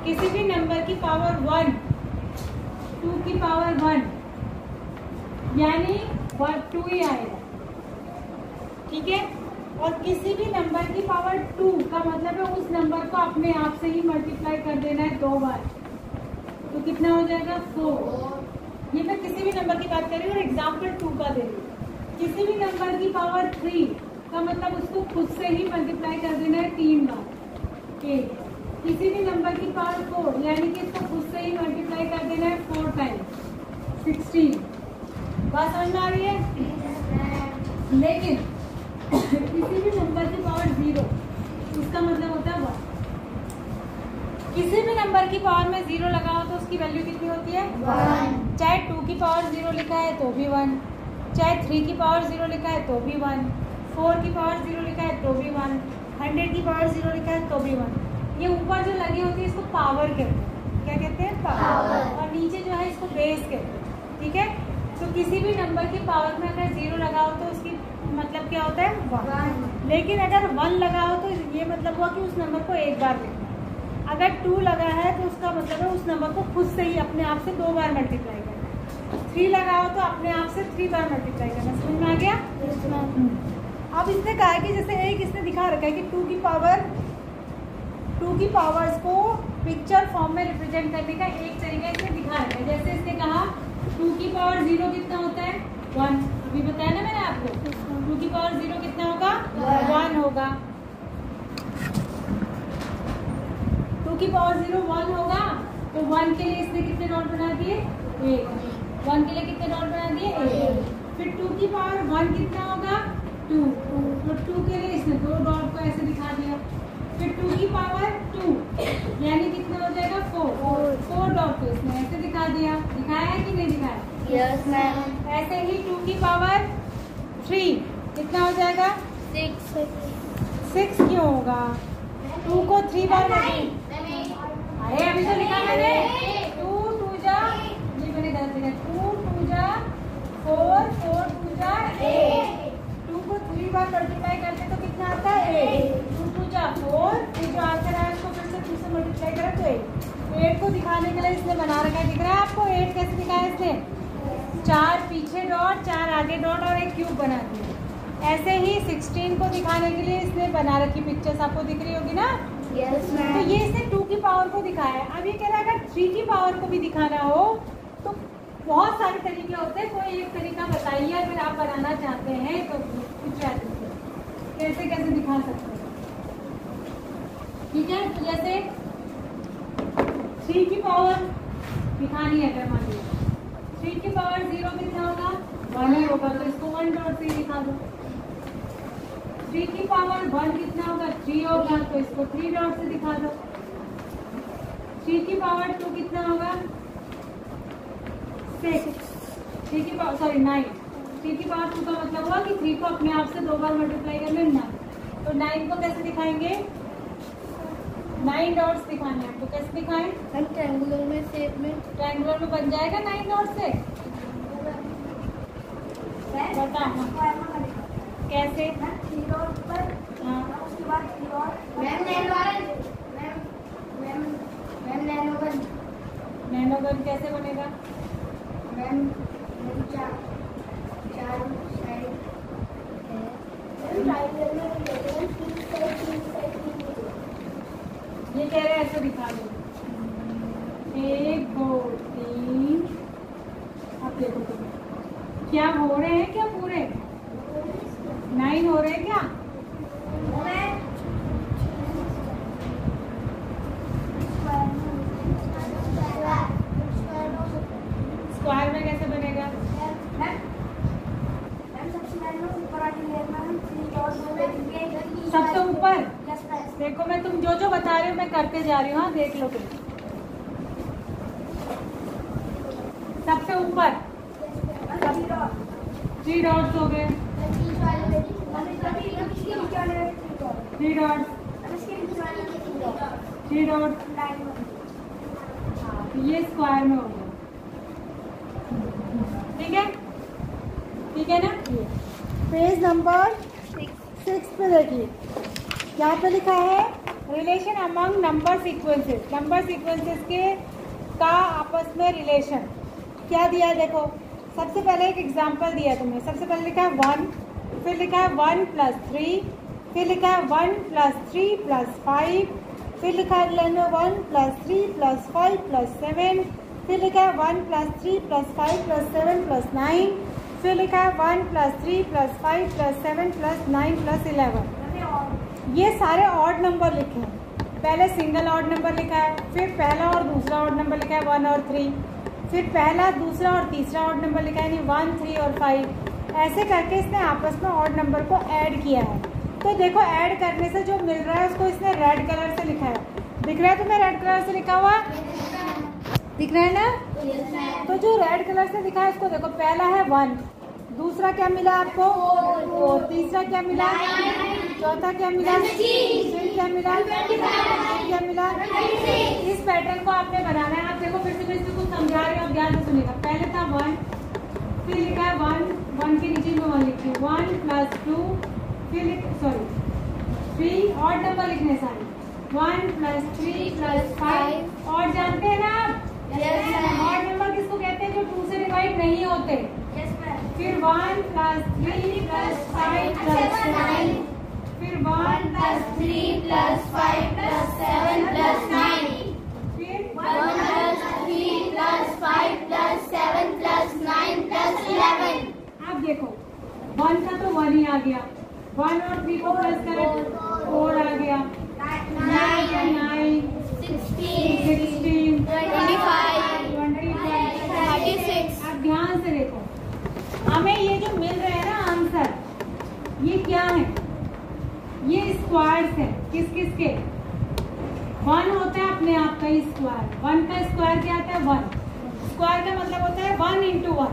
किसी भी नंबर की पावर 1, 2 की पावर 1 यानी 2 ही आएगा, ठीक है। और किसी भी नंबर की पावर 2 का मतलब है उस नंबर को अपने आप से ही मल्टीप्लाई कर देना है 2 बार, तो कितना हो जाएगा 4। ये मैं किसी भी नंबर की बात कर रही हूँ और एग्जाम्पल 2 का दे रही हूँ। किसी भी नंबर की पावर 3 का मतलब उसको खुद से ही मल्टीप्लाई कर देना है 3 बार, 8। किसी भी नंबर की पावर 4 यानी कि इसको खुद से ही मल्टीप्लाई कर देना है 4 टाइम्स, 16। बात समझ में आ रही है। लेकिन किसी भी नंबर की पावर 0 उसका मतलब होता है 1। किसी भी नंबर की पावर में 0 लगा हो तो उसकी वैल्यू कितनी होती है 1। चाहे 2 की पावर 0 लिखा है तो भी 1, चाहे 3 की पावर 0 लिखा है तो भी 1, 4 की पावर 0 लिखा है तो भी 1, 100 की पावर 0 लिखा है तो भी 1। ये ऊपर जो लगी होती है इसको पावर कहते हैं। क्या कहते हैं? पावर। और नीचे जो है इसको बेस कहते हैं, ठीक है। तो किसी भी नंबर की पावर में अगर 0 लगा हो तो उसकी मतलब क्या होता है 1। लेकिन अगर 1 लगा हो तो ये मतलब हुआ कि उस नंबर को एक बार लिखना है। अगर 2 लगा है तो उसका मतलब है उस नंबर को खुद से ही अपने आप से 2 बार मल्टीप्लाई करना है। 3 लगा हो तो अपने आप से 3 बार मल्टीप्लाई करना। समझ में आ गया? अब इसने कहा है कि जैसे एक इसने दिखा रखा है कि 2 की पावर्स को पिक्चर फॉर्म में रिप्रेजेंट करने का एक तरीका इसने दिखा रखा है। जैसे इसने कहा 2 की पावर 0 कितना होता है 1, अभी बताया ना मैंने आपको। 2 की पावर 0 कितना होगा 1 होगा। 2 की पावर 0 1 होगा, तो 1 के लिए इसने कितने डॉट बना दिए 1। 1 के लिए कितने डॉट बना दिए 1। फिर 2 की पावर 1 कितना होगा 2, तो 2 के लिए इसने 2 डॉट को ऐसे दिखा दिया। फिर 2 की पावर 2 यानी कितना हो जाएगा 4 डॉट को इसने ऐसे दिखा दिया। दिखाया है कि नहीं दिखाया? Yes ma'am. ऐसे ही 2 की पावर 3 कितना हो जाएगा 6 क्यों होगा? 2 को 3 बार अरे अभी तो लिखा मैंने 2 2 जा, ये मैंने गलत लिखा 2 2 जा 4 4 2 जा 8। 2 को 3 बार मल्टीप्लाई करते तो कितना आता है 8। 2 2 जा 4, फिर जो आंसर है उसको फिर से 2 से मल्टीप्लाई करा तो 8 को दिखाने के लिए इसने बना रखा है। दिख रहा है आपको 8 कैसे दिखाया इसने? 4 पीछे डॉट, 4 आगे डॉट और एक क्यूब बना दिया। ऐसे ही 16 को दिखाने के लिए इसने बना रखी पिक्चर्स, आपको दिख रही होगी ना? Yes ma'am. तो ये इसने 2 की पावर को दिखाया है। अब ये कह रहा है अगर 3 की पावर को भी दिखाना हो तो बहुत सारे तरीके होते हैं, कोई एक तरीका बताइए अगर आप बनाना चाहते हैं तो कुछ कैसे कैसे दिखा सकते हैं, ठीक है। तो जैसे 3 की पावर दिखानी है, अगर मान लीजिए 3 की पावर 0 कितना होगा 1 होगा, तो इसको 1 डॉट से दिखा दो। 3 की पावर 1 कितना होगा 3 होगा, तो इसको 3 डॉट से दिखा दो। 3 की पावर 2 कितना होगा 6। 3 की पावर 9। 3 की पावर 2 का मतलब हुआ कि 3 को अपने आप से 2 बार मल्टीप्लाई करना 9। तो 9 को कैसे दिखाएंगे 9 डॉट्स दिखाने हैं, तो कैसे दिखाएं? हम ट्रायंगुलर में शेप में ट्रायंगुलर में बन जाएगा 9 डॉट से। बता कैसे? हाँ उसके बाद नैनोगन कैसे बनेगा? ये कह रहे हैं ऐसे दिखा दो 1 2 3। अब देखो क्या हो रहे हैं, क्या पूरे 9 हो रहे हैं क्या? स्क्वायर में कैसे बनेगा? सबसे ऊपर देखो, मैं तुम जो जो बता रही हूँ मैं करते जा रही हूँ, हाँ देख लो तुम। सबसे ऊपर 3 डॉट्स हो गए, 3 डॉट्स 3 डॉट्स, ये स्क्वायर में हो गया, ठीक है? ठीक है ना? पेज नंबर 6 पे देखिए, यहाँ पे लिखा है relation among number sequences, number sequences के का आपस में रिलेशन क्या दिया है देखो। सबसे पहले एक एग्जांपल दिया है तुम्हें। सबसे पहले लिखा है 1, फिर लिखा है 1 + 3, फिर लिखा है 1 + 3 + 5, फिर लिखा है 1 + 3 + 5 + 7, फिर लिखा है 1 + 3 + 5 + 7 + 9, फिर लिखा है 1 + 3 + 5 + 7 + 9 + 11। ये सारे ऑड नंबर लिखे हैं। पहले सिंगल ऑड नंबर लिखा है, फिर पहला और दूसरा ऑड नंबर लिखा है 1 और 3, फिर पहला दूसरा और तीसरा ऑड नंबर लिखा है यानी 1, 3 और 5। ऐसे करके इसने आपस में ऑड नंबर को ऐड किया है। तो देखो ऐड करने से जो मिल रहा है उसको इसने रेड कलर से लिखा है। दिख रहा है तुम्हें रेड कलर से लिखा हुआ? दिख रहा है ना? तो जो रेड कलर से लिखा है उसको देखो। पहला है 1, दूसरा क्या मिला आपको 4, तीसरा क्या मिला, चौथा क्या मिला, फिर क्या मिला, क्या मिला। इस पैटर्न को आपने बनाना है। आप देखो फिर से मैं इसको कुछ समझा रही हूँ, आप ध्यान से सुनिएगा। पहले था 1, फिर लिखा है 1 के नीचे में 1 लिखी 1 + 2, फिर 3 ऑड नंबर लिखने सारे 1 + 3 + 5। और जानते हैं ना आप ऑड नंबर किसको कहते हैं? जो 2 से डिवाइड नहीं होते। फिर 1 + 3 + 5 + 7, फिर 1 + 3 + 5 + 7 + 9, फिर 1 + 3 + 5 + 7 + 9 + 11। अब देखो 1 का तो 1 ही आ गया, 1 और 3 को प्लस करें 4 आ गया, 9, 16, 25, 36। अब ध्यान से देखो, हमें ये जो मिल रहे हैं ना आंसर, ये क्या है? ये स्क्वायर्स है। किस किस के? 1 होता है अपने आप का स्क्वायर। 1 का स्क्वायर क्या आता है? 1। स्क्वायर का मतलब होता है 1 × 1।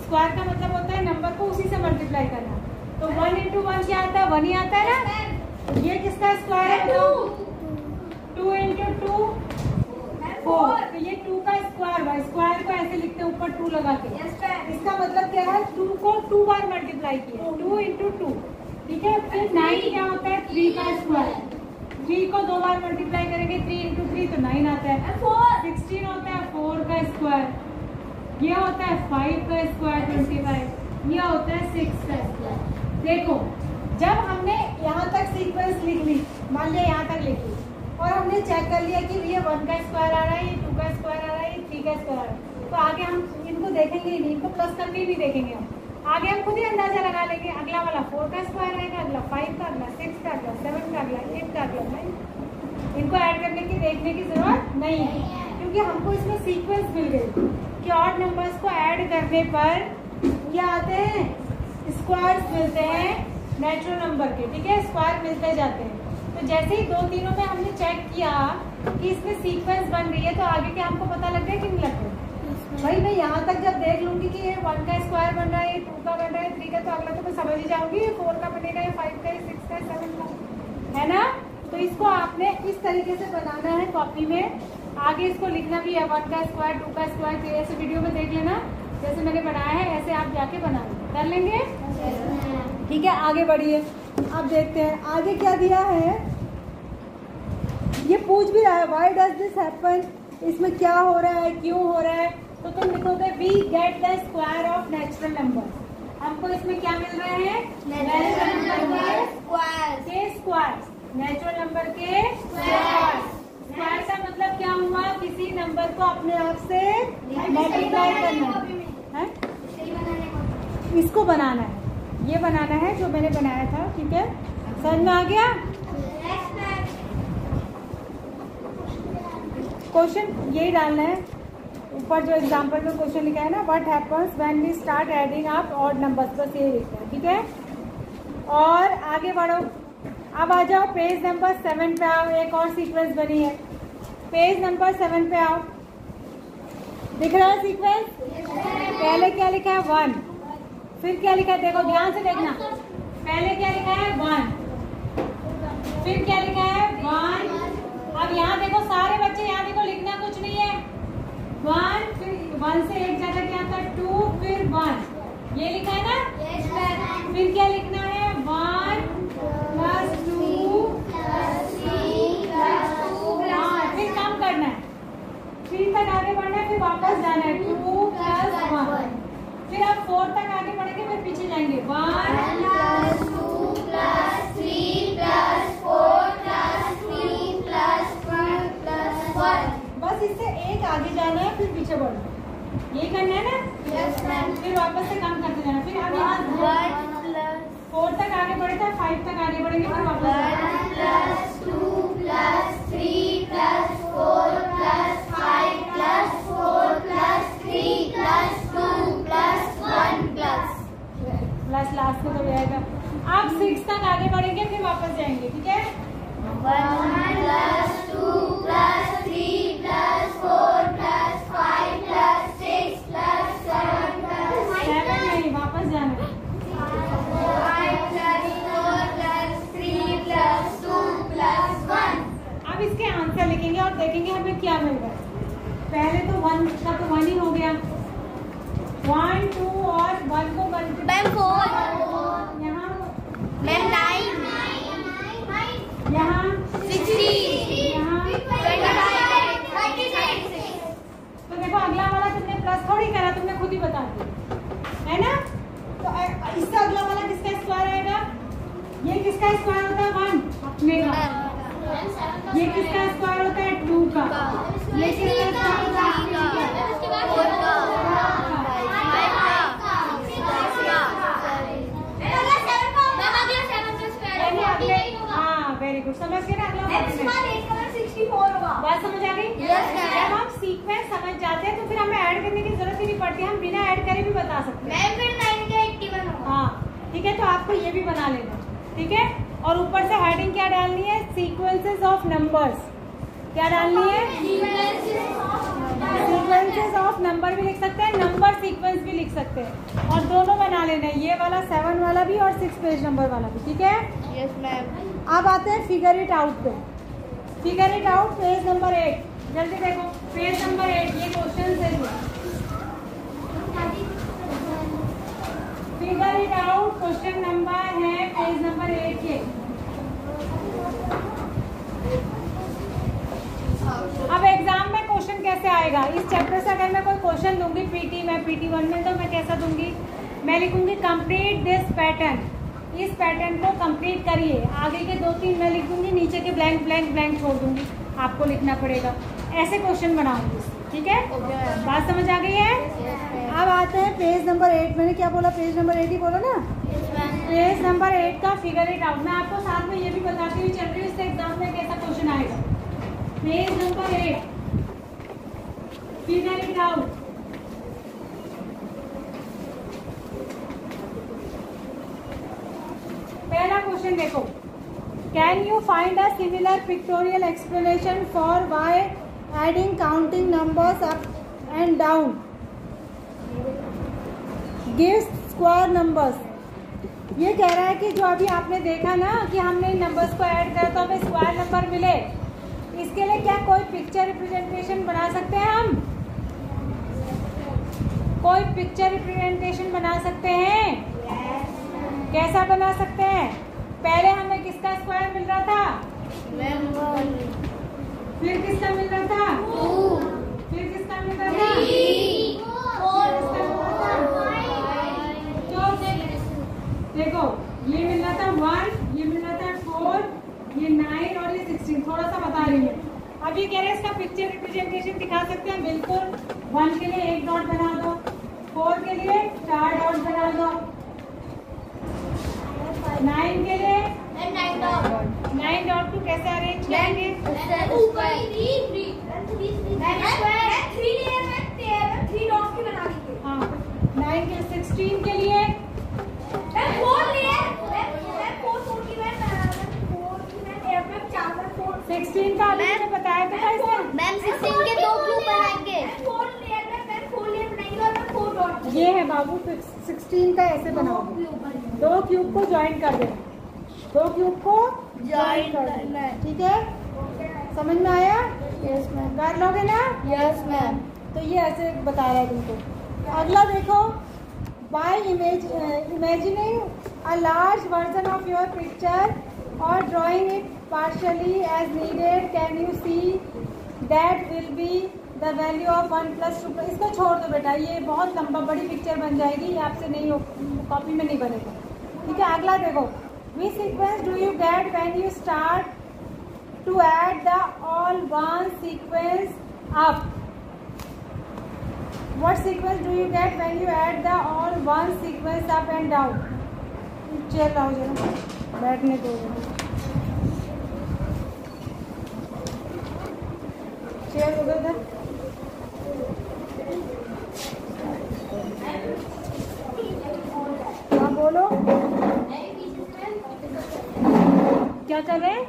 स्क्वायर का मतलब होता है नंबर को उसी से मल्टीप्लाई करना। तो 1 × 1 क्या आता है? 1 ही आता है ना। ये किसका स्क्वायर है बताओ? 2 × 2 4। तो ये 2 का स्क्वायर हुआ। स्क्वायर को ऐसे लिखते हैं ऊपर 2 लगा के। इसका मतलब क्या है? 2 को 2 बार मल्टीप्लाई किया, 2 × 2। ठीक है। फिर 9 क्या होता है? 3 का स्क्वायर। 3 को 2 बार मल्टीप्लाई करेंगे 3 × 3 तो 9 आता है। 16 होता है 4 का स्क्वायर। ये होता है 5 का स्क्वायर 25। ये होता है 6 का स्क्वायर। देखो जब हमने यहाँ तक सीक्वेंस लिख ली, मान लिया यहाँ तक लिख ली, और हमने चेक कर लिया कि ये 1 का स्क्वायर आ रहा है, ये 2 का स्क्वायर आ रहा है, ये 3 का स्क्वायर आ रहा है, तो आगे हम इनको देखेंगे ही नहीं, इनको प्लस करके ही नहीं देखेंगे। हम आगे हम खुद ही अंदाजा लगा लेंगे। अगला वाला 4 का स्क्वायर आएगा, अगला 5 का, अगला 6 का, अगला 7 का, अगला 8 का, अगला 9। इनको ऐड करने की देखने की जरूरत नहीं है, क्योंकि हमको इसमें सीक्वेंस मिल गई कि ऑड नंबर्स को ऐड करने पर क्या आते हैं? स्क्वायर्स मिलते हैं नेचुरल नंबर के। ठीक है, स्क्वायर मिलते जाते हैं। तो जैसे ही 2 तीनों में हमने चेक किया कि इसमें सीक्वेंस बन रही है, तो आगे के हमको पता लग गया कि नहीं लग गया? भाई मैं यहाँ तक जब देख लूंगी कि ये 1 का स्क्वायर बन रहा है, ये 2 का बन रहा है, 3 का, तो अगला तो मैं समझ ही जाऊंगी ये 4 का बनेगा, ये 5 का, ये 6 का, 7 का, है ना। तो इसको आपने इस तरीके से बनाना है कॉपी में। आगे इसको लिखना भी है 1 का स्क्वायर, 2 का स्क्वायर। तो ऐसे वीडियो में देख लेना, जैसे मैंने बनाया है ऐसे आप जाके बना कर लेंगे। ठीक है, आगे बढ़िए। अब देखते हैं आगे क्या दिया है। ये पूछ भी रहा है व्हाई डज दिस हैपन, इसमें क्या हो रहा है, क्यों हो रहा है। तो तुम लिखोगे we get the square of natural number. हमको इसमें क्या मिल रहे हैं? नेचुरल नंबर के स्क्वायर। नेचुरल नंबर के स्क्वायर। स्क्वायर का मतलब क्या हुआ? किसी नंबर को अपने आप से मल्टीप्लाई करना है। इसको बनाना है, ये बनाना है जो मैंने बनाया था। ठीक है, समझ में आ गया? क्वेश्चन यही डालना है ऊपर जो एग्जाम्पल में क्वेश्चन लिखा है ना, what happens when we start adding up odd numbers, बस ये लिखना है। ठीक है, और आगे बढ़ो। अब आ जाओ पेज नंबर 7 पे आओ। एक और सीक्वेंस बनी है, पेज नंबर 7 पे आओ। दिख रहा है सीक्वेंस? पहले क्या लिखा है? 1। फिर क्या लिखा है? देखो ध्यान से देखना। पहले क्या लिखा है? 1। फिर क्या लिखा है? 1। अब यहाँ देखो सारे बच्चे, यहाँ देखो लिखना कुछ नहीं है। 1, फिर 1 से एक जगह क्या आता है? 2, फिर 1। ये लिखा है ना? फिर क्या लिखना है? 1 + 2 + 3 वापस जाना है 2 + 1। फिर आप 4 तक आगे बढ़ेंगे, फिर पीछे जाएंगे 1 + 2 + 3 + 4 + 3 + 1 + 1। बस इससे एक आगे जाना है, फिर पीछे बढ़ना है, ये करना है ना। Yes ma'am. फिर वापस से काम करते जाना। फिर अब यहाँ 4 तक आगे बढ़े थे, 5 तक आगे बढ़ेंगे, फिर वापस 1 + 2 + 3 + 4 + 5 + 4 + 3 + 2 + 1 प्लस लास्ट में तो आएगा। आप 6 तक आगे बढ़ेंगे, फिर वापस जाएंगे, ठीक है। 1 + 2 + 3 + 4 + 5 + 6 + 7 + 7 नहीं, वापस जाना है। 5 + 4 + 3 + 2 + 1। अब इसके आंसर लिखेंगे और देखेंगे हमें क्या मिल रहा है। पहले तो 1 का तो 1 ही हो गया। 1 2 और 1 को मैम 4 यहाँ मैम 9 यहाँ 16 यहाँ 25 तो देखो अगला वाला तुमने प्लस थोड़ी करा, तुमने खुद ही बता दिया है ना। तो इससे अगला वाला किसका स्क्वायर आएगा? ये किसका स्क्वायर होता है? 1 अपने का। ये किसका स्क्वायर होता है? 2 का। ये किसका स्क्वायर होता है? 3 का। हाँ वेरी गुड, समझ गए ना। अगला बात समझ आ गई? जब हम सीक्वेंस समझ जाते हैं तो फिर हमें ऐड करने की जरूरत ही नहीं पड़ती, हम बिना ऐड करे भी बता सकते हैं। हाँ ठीक है, तो आपको ये भी बना लेना, ठीक है। और ऊपर से हेडिंग क्या डालनी है? Sequences of numbers. क्या डालनी है? सीक्वेंसेस ऑफ नंबर भी लिख सकते हैं, नंबर सीक्वेंस भी लिख सकते हैं। और दोनों बना लेना है, ये वाला 7 वाला भी और 6 पेज नंबर वाला भी, ठीक है। Yes ma'am. अब आते हैं फिगर इट आउट पे। Figure it out page number 8। जल्दी देखो पेज नंबर 8, ये क्वेश्चन है। Figure it out question number है पेज नंबर 8 के। अब एग्जाम में क्वेश्चन कैसे आएगा? इस चैप्टर से अगर मैं कोई क्वेश्चन दूंगी पीटी में, PT 1 में, तो मैं कैसा दूंगी? मैं लिखूंगी कंप्लीट दिस पैटर्न। इस पैटर्न को कंप्लीट करिए। आगे के 2-3 मैं लिख दूंगी, नीचे के ब्लैंक ब्लैंक ब्लैंक छोड़ दूंगी, आपको लिखना पड़ेगा। ऐसे क्वेश्चन बनाऊंगी, ठीक है। बात समझ आ गई है? अब आते हैं पेज नंबर 8। मैंने क्या बोला? पेज नंबर 8 ही बोला ना। पेज नंबर 8 का फिगर इट आउट। मैं आपको साथ में ये भी बताती हुई चल रही हूँ, इससे एग्जाम में कैसा क्वेश्चन आएगा। Page number 8 figure it out. पहला क्वेश्चन देखो, can you find a similar pictorial explanation for why adding counting numbers up and down gives square numbers. ये कह रहा है कि जो अभी आपने देखा ना कि हमने नंबर्स को ऐड करा तो हमें स्क्वायर नंबर मिले, इसके लिए क्या कोई पिक्चर रिप्रेजेंटेशन बना सकते हैं? हम कोई पिक्चर रिप्रेजेंटेशन बना सकते हैं? कैसा बना सकते हैं? पहले हमें किसका स्क्वायर मिल रहा था? फिर किसका मिल रहा था? 2। फिर किसका मिल रहा था? 3 तो देखो ये मिल रहा था 1, ये मिल रहा था 4, ये 9 और ये 16। थोड़ा सा बता रही हूँ। अब ये कह रहे हैं इसका पिक्चर रिप्रेजेंटेशन दिखा सकते हैं, बिल्कुल। 1 के लिए 1 डॉट बना दो, 4 के लिए 4 डॉट बना दो, 9 के लिए 9 डॉट को कैसे अरेंज करेंगे? हाँ 9 के 16 के लिए 16 का अभी मैंने बताया तो था इसमें। मैम 16 के 2 क्यूब बनाएंगे। ये है बाबू, 16 का ऐसे बनाओगे, 2 क्यूब को ज्वाइन कर देना, 2 क्यूब को ज्वाइन कर देना, ठीक है। समझ में आया? Yes ma'am. कर लोगे ना? Yes ma'am. तो ये ऐसे बता रहा है तुमको। अगला देखो, by imagining a large version of your picture और drawing it partially as needed, can you see that will be the value of 1 plus 2, इसको छोड़ दो बेटा, ये बहुत लंबा बड़ी पिक्चर बन जाएगी, ये आपसे नहीं हो, कॉपी में नहीं बनेगा। ठीक है, अगला देखो, which sequence do you get when you start to add the all one sequence up. What sequence do you get when you add the all one sequence up and down. Chair लाओ जरा, बैठने दो, chair उधर। हाँ बोलो, क्या कर रहे हैं?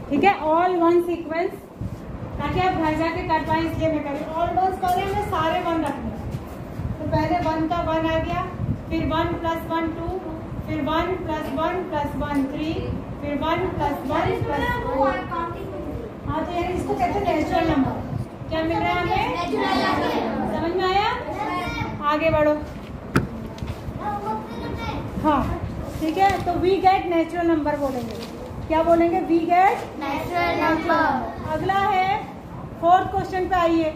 ठीक है, ऑल वन सीक्वेंस, ताकि आप घर जाके कर पाए इसलिए मैं करूँ। ऑल वन कर रहे हैं, सारे वन रखने। तो पहले 1 का 1 आ गया, फिर 1 + 1 2, फिर 1 + 1 + 1 3, फिर 1 + 1 + 1। हाँ, तो यानी इसको कहते हैं नेचुरल नंबर। क्या मिल रहा है हमें? समझ में आया? आगे बढ़ो। हाँ ठीक है, तो वी गेट नेचुरल नंबर बोलेंगे। क्या बोलेंगे? We get natural number. अगला है 4th क्वेश्चन पे आइए।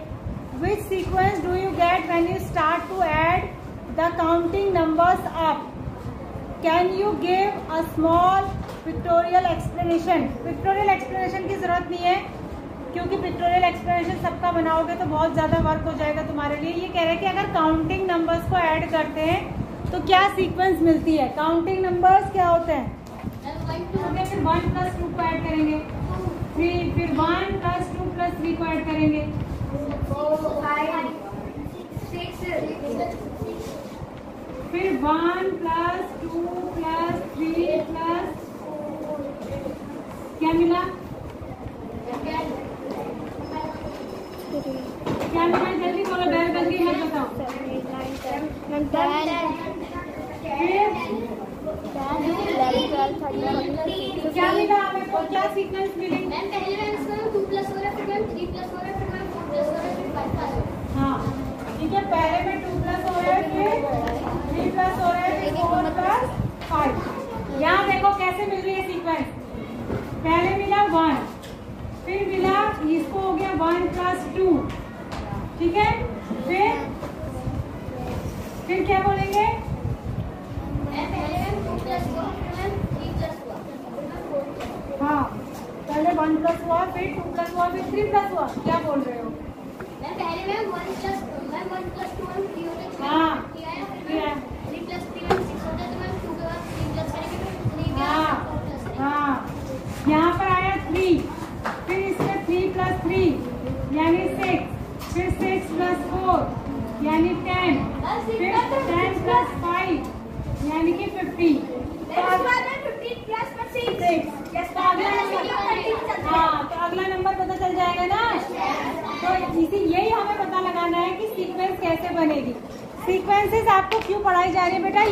Which sequence do you get when you start to add the counting numbers up. Can you give a small pictorial explanation. Pictorial explanation की जरूरत नहीं है, क्योंकि पिक्टोरियल एक्सप्लेनेशन सबका बनाओगे तो बहुत ज्यादा वर्क हो जाएगा तुम्हारे लिए। ये कह रहे हैं कि अगर काउंटिंग नंबर्स को ऐड करते हैं तो क्या सीक्वेंस मिलती है। काउंटिंग नंबर्स क्या होते हैं? फिर 1 + 2 को ऐड करेंगे, फिर 1 + 2 + 3 को ऐड करेंगे, 5 6 फिर 1 + 2 + 3 + क्या मिला? क्या मिला? जल्दी बोलो, बैल जल्दी मत बताओ। क्या मिला हमें? क्या सीक्वेंस मिली? पहले मैम इसका 2 + हो रहा है, फिर मैम 3 + हो रहा है, फिर मैम 4 + हो रहा है, फिर 5 + हो रहा है। हाँ ठीक है, पहले में 2 + हो रहा है, फिर 3 + हो रहा है, फिर 4 + 5। यहाँ देखो कैसे मिल रही है सीक्वेंस। पहले मिला 1, फिर मिला इसको हो गया 1 + 2, ठीक है। फिर क्या बोलेंगे? पहले मैम 2 + हुआ, फिर मैम 3 + हुआ, हाँ, पहले 1 + हुआ, फिर 2 + हुआ, फिर 3 + हुआ। क्या बोल रहे हो? मैम पहले मैम 1 + 2 मैम 3 होता है। हाँ, फिर आया, फिर मैम 3 + 3 मैम 6 होता है, तो मैम 2 के बाद 3 + करेंगे, फिर 3 के बाद 4 + करेंगे। हाँ, यहाँ पर आया 3, फिर इसमें 3 + 3 यानी 6, फिर 6 + 4 यानी 10, फिर 10 + 5 यानी कि 50। तो अगला नंबर पता चल जाएगा ना। तो यही हमें पता लगाना है कि सीक्वेंस कैसे बनेगी। सीक्वेंसेस आपको क्यों पढ़ाई जा रही है बेटा?